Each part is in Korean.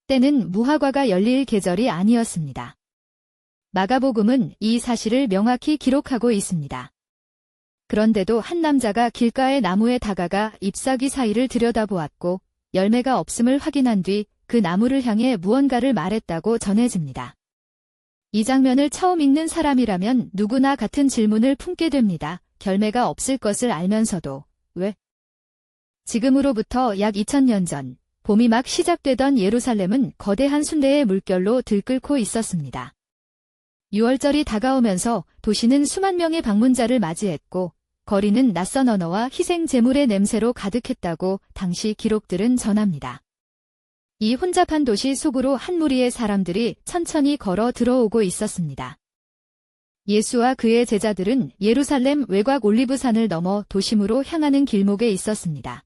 때는 무화과가 열릴 계절이 아니었습니다. 마가복음은 이 사실을 명확히 기록하고 있습니다. 그런데도 한 남자가 길가의 나무에 다가가 잎사귀 사이를 들여다보았고 열매가 없음을 확인한 뒤 그 나무를 향해 무언가를 말했다고 전해집니다. 이 장면을 처음 읽는 사람이라면 누구나 같은 질문을 품게 됩니다. 열매가 없을 것을 알면서도 왜? 지금으로부터 약 2000년 전 봄이 막 시작되던 예루살렘은 거대한 순례의 물결로 들끓고 있었습니다. 6월절이 다가오면서 도시는 수만 명의 방문자를 맞이했고 거리는 낯선 언어와 희생 제물의 냄새로 가득했다고 당시 기록들은 전합니다. 이 혼잡한 도시 속으로 한 무리의 사람들이 천천히 걸어 들어오고 있었습니다. 예수와 그의 제자들은 예루살렘 외곽 올리브산을 넘어 도심으로 향하는 길목에 있었습니다.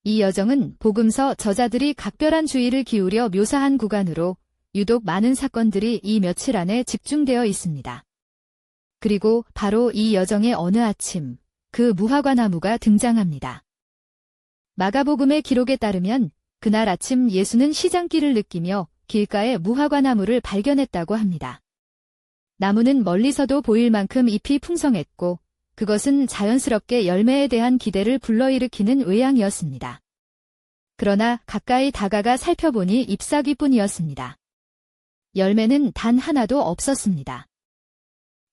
이 여정은 복음서 저자들이 각별한 주의를 기울여 묘사한 구간으로 유독 많은 사건들이 이 며칠 안에 집중되어 있습니다. 그리고 바로 이 여정의 어느 아침, 그 무화과 나무가 등장합니다. 마가복음의 기록에 따르면 그날 아침 예수는 시장길을 느끼며 길가에 무화과 나무를 발견했다고 합니다. 나무는 멀리서도 보일 만큼 잎이 풍성했고 그것은 자연스럽게 열매에 대한 기대를 불러일으키는 외양이었습니다. 그러나 가까이 다가가 살펴보니 잎사귀뿐이었습니다. 열매는 단 하나도 없었습니다.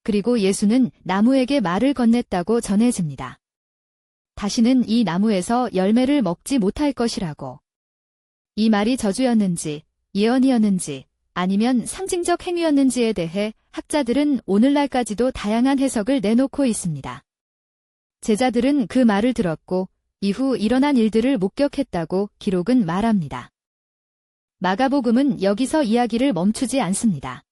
그리고 예수는 나무에게 말을 건넸다고 전해집니다. 다시는 이 나무에서 열매를 먹지 못할 것이라고. 이 말이 저주였는지, 예언이었는지, 아니면 상징적 행위였는지에 대해 학자들은 오늘날까지도 다양한 해석을 내놓고 있습니다. 제자들은 그 말을 들었고 이후 일어난 일들을 목격했다고 기록은 말합니다. 마가복음은 여기서 이야기를 멈추지 않습니다.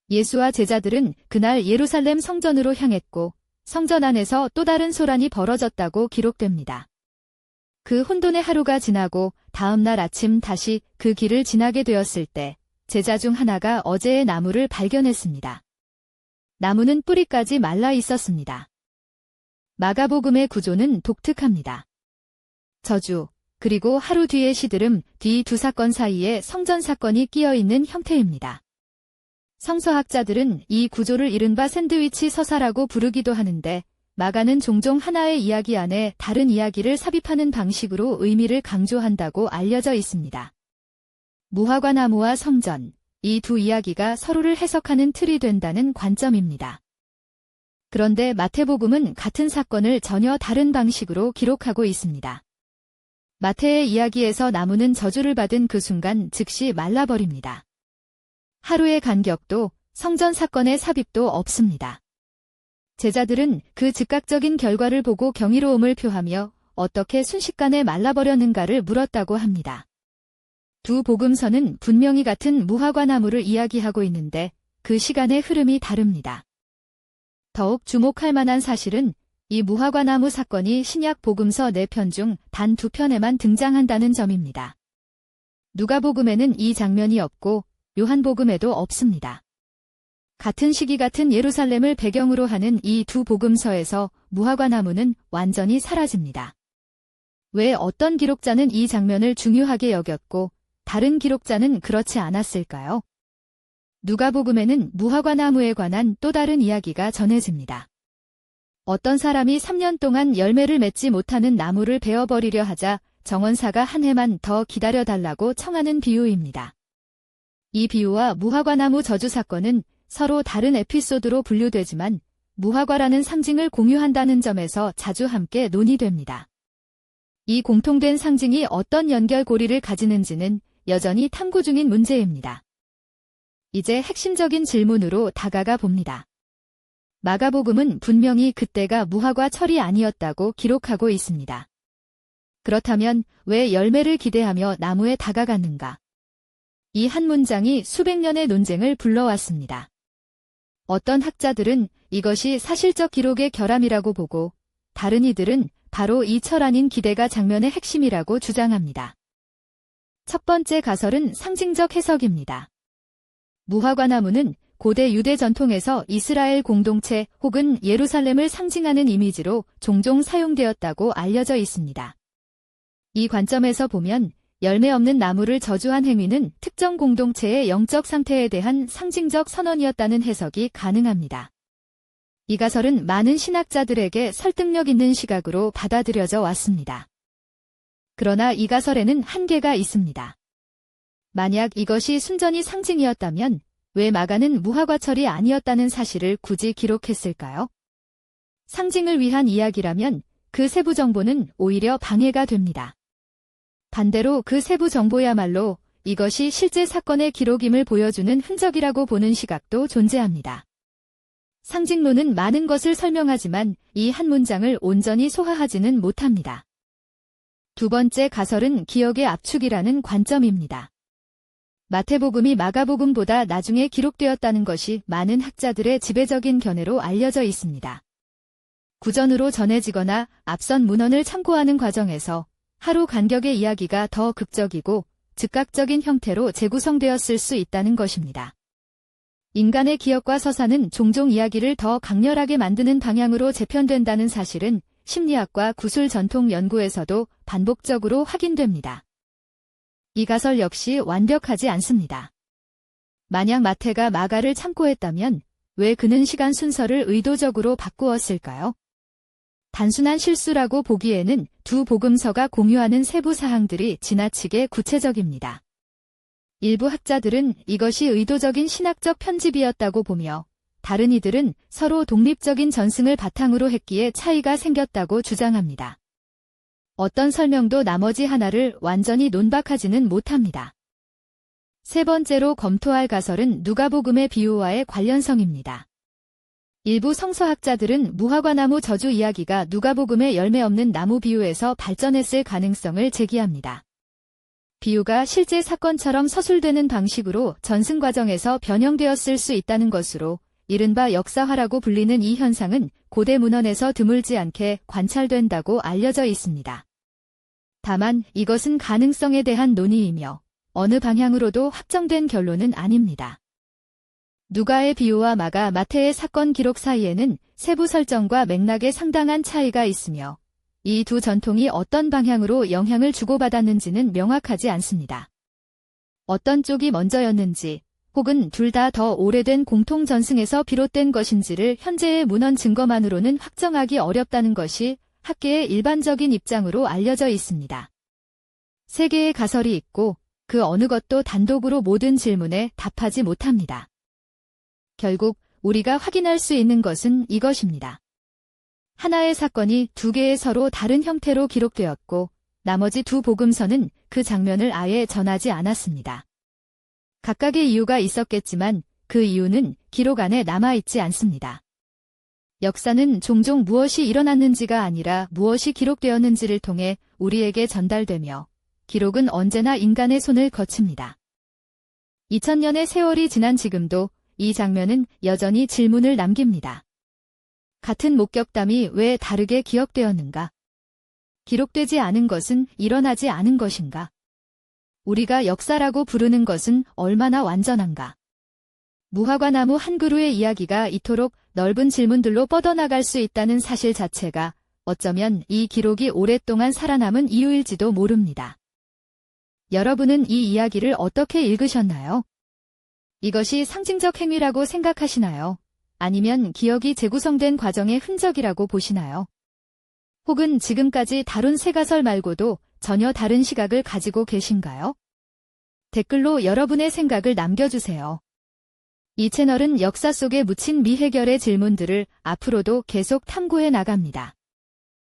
예수와 제자들은 그날 예루살렘 성전으로 향했고 성전 안에서 또 다른 소란이 벌어졌다고 기록됩니다. 그 혼돈의 하루가 지나고 다음 날 아침 다시 그 길을 지나게 되었을 때 제자 중 하나가 어제의 나무를 발견했습니다. 나무는 뿌리까지 말라 있었습니다. 마가복음의 구조는 독특합니다. 저주, 그리고 하루 뒤의 시드름, 뒤 두 사건 사이에 성전 사건이 끼어 있는 형태입니다. 성서학자들은 이 구조를 이른바 샌드위치 서사라고 부르기도 하는데 마가는 종종 하나의 이야기 안에 다른 이야기를 삽입하는 방식으로 의미를 강조한다고 알려져 있습니다. 무화과 나무와 성전, 이 두 이야기가 서로를 해석하는 틀이 된다는 관점입니다. 그런데 마태복음은 같은 사건을 전혀 다른 방식으로 기록하고 있습니다. 마태의 이야기에서 나무는 저주를 받은 그 순간 즉시 말라버립니다. 하루의 간격도 성전 사건의 삽입도 없습니다. 제자들은 그 즉각적인 결과를 보고 경이로움을 표하며 어떻게 순식간에 말라버렸는가를 물었다고 합니다. 두 복음서는 분명히 같은 무화과 나무를 이야기하고 있는데 그 시간의 흐름이 다릅니다. 더욱 주목할 만한 사실은 이 무화과 나무 사건이 신약 복음서 4편 중 단 2편에만 등장한다는 점입니다. 누가복음에는 이 장면이 없고 요한복음에도 없습니다. 같은 시기 같은 예루살렘을 배경으로 하는 이 두 복음서에서 무화과 나무는 완전히 사라집니다. 왜 어떤 기록자는 이 장면을 중요하게 여겼고 다른 기록자는 그렇지 않았을까요? 누가복음에는 무화과 나무에 관한 또 다른 이야기가 전해집니다. 어떤 사람이 3년 동안 열매를 맺지 못하는 나무를 베어버리려 하자 정원사가 한 해만 더 기다려달라고 청하는 비유입니다. 이 비유와 무화과나무 저주 사건은 서로 다른 에피소드로 분류되지만 무화과라는 상징을 공유한다는 점에서 자주 함께 논의됩니다. 이 공통된 상징이 어떤 연결고리를 가지는지는 여전히 탐구 중인 문제입니다. 이제 핵심적인 질문으로 다가가 봅니다. 마가복음은 분명히 그때가 무화과 철이 아니었다고 기록하고 있습니다. 그렇다면 왜 열매를 기대하며 나무에 다가갔는가? 이 한 문장이 수백 년의 논쟁을 불러왔습니다. 어떤 학자들은 이것이 사실적 기록의 결함이라고 보고 다른 이들은 바로 이 철 아닌 기대가 장면의 핵심이라고 주장합니다. 첫 번째 가설은 상징적 해석입니다. 무화과 나무는 고대 유대 전통에서 이스라엘 공동체 혹은 예루살렘을 상징하는 이미지로 종종 사용되었다고 알려져 있습니다. 이 관점에서 보면 열매 없는 나무를 저주한 행위는 특정 공동체의 영적 상태에 대한 상징적 선언이었다는 해석이 가능합니다. 이 가설은 많은 신학자들에게 설득력 있는 시각으로 받아들여져 왔습니다. 그러나 이 가설에는 한계가 있습니다. 만약 이것이 순전히 상징이었다면 왜 마가는 무화과철이 아니었다는 사실을 굳이 기록했을까요? 상징을 위한 이야기라면 그 세부 정보는 오히려 방해가 됩니다. 반대로 그 세부 정보야말로 이것이 실제 사건의 기록임을 보여주는 흔적이라고 보는 시각도 존재합니다. 상징론은 많은 것을 설명하지만 이 한 문장을 온전히 소화하지는 못합니다. 두 번째 가설은 기억의 압축이라는 관점입니다. 마태복음이 마가복음보다 나중에 기록되었다는 것이 많은 학자들의 지배적인 견해로 알려져 있습니다. 구전으로 전해지거나 앞선 문헌을 참고하는 과정에서 하루 간격의 이야기가 더 극적이고 즉각적인 형태로 재구성되었을 수 있다는 것입니다. 인간의 기억과 서사는 종종 이야기를 더 강렬하게 만드는 방향으로 재편된다는 사실은 심리학과 구술 전통 연구에서도 반복적으로 확인됩니다. 이 가설 역시 완벽하지 않습니다. 만약 마태가 마가를 참고했다면 왜 그는 시간 순서를 의도적으로 바꾸었을까요? 단순한 실수라고 보기에는 두 복음서가 공유하는 세부 사항들이 지나치게 구체적입니다. 일부 학자들은 이것이 의도적인 신학적 편집이었다고 보며 다른 이들은 서로 독립적인 전승을 바탕으로 했기에 차이가 생겼다고 주장합니다. 어떤 설명도 나머지 하나를 완전히 논박하지는 못합니다. 세 번째로 검토할 가설은 누가복음의 비유와의 관련성입니다. 일부 성서학자들은 무화과나무 저주 이야기가 누가복음의 열매 없는 나무 비유에서 발전했을 가능성을 제기합니다. 비유가 실제 사건처럼 서술되는 방식으로 전승 과정에서 변형되었을 수 있다는 것으로 이른바 역사화라고 불리는 이 현상은 고대 문헌에서 드물지 않게 관찰된다고 알려져 있습니다. 다만 이것은 가능성에 대한 논의이며 어느 방향으로도 확정된 결론은 아닙니다. 누가의 비유와 마가, 마태의 사건 기록 사이에는 세부 설정과 맥락에 상당한 차이가 있으며 이 두 전통이 어떤 방향으로 영향을 주고받았는지는 명확하지 않습니다. 어떤 쪽이 먼저였는지 혹은 둘 다 더 오래된 공통 전승에서 비롯된 것인지를 현재의 문헌 증거만으로는 확정하기 어렵다는 것이 학계의 일반적인 입장으로 알려져 있습니다. 세 개의 가설이 있고 그 어느 것도 단독으로 모든 질문에 답하지 못합니다. 결국 우리가 확인할 수 있는 것은 이것입니다. 하나의 사건이 두 개의 서로 다른 형태로 기록되었고 나머지 두 복음서는 그 장면을 아예 전하지 않았습니다. 각각의 이유가 있었겠지만 그 이유는 기록 안에 남아있지 않습니다. 역사는 종종 무엇이 일어났는지가 아니라 무엇이 기록되었는지를 통해 우리에게 전달되며 기록은 언제나 인간의 손을 거칩니다. 2000년의 세월이 지난 지금도 이 장면은 여전히 질문을 남깁니다. 같은 목격담이 왜 다르게 기억되었는가? 기록되지 않은 것은 일어나지 않은 것인가? 우리가 역사라고 부르는 것은 얼마나 완전한가? 무화과나무 한 그루의 이야기가 이토록 넓은 질문들로 뻗어나갈 수 있다는 사실 자체가 어쩌면 이 기록이 오랫동안 살아남은 이유일지도 모릅니다. 여러분은 이 이야기를 어떻게 읽으셨나요? 이것이 상징적 행위라고 생각하시나요? 아니면 기억이 재구성된 과정의 흔적이라고 보시나요? 혹은 지금까지 다룬 세 가설 말고도 전혀 다른 시각을 가지고 계신가요? 댓글로 여러분의 생각을 남겨주세요. 이 채널은 역사 속에 묻힌 미해결의 질문들을 앞으로도 계속 탐구해 나갑니다.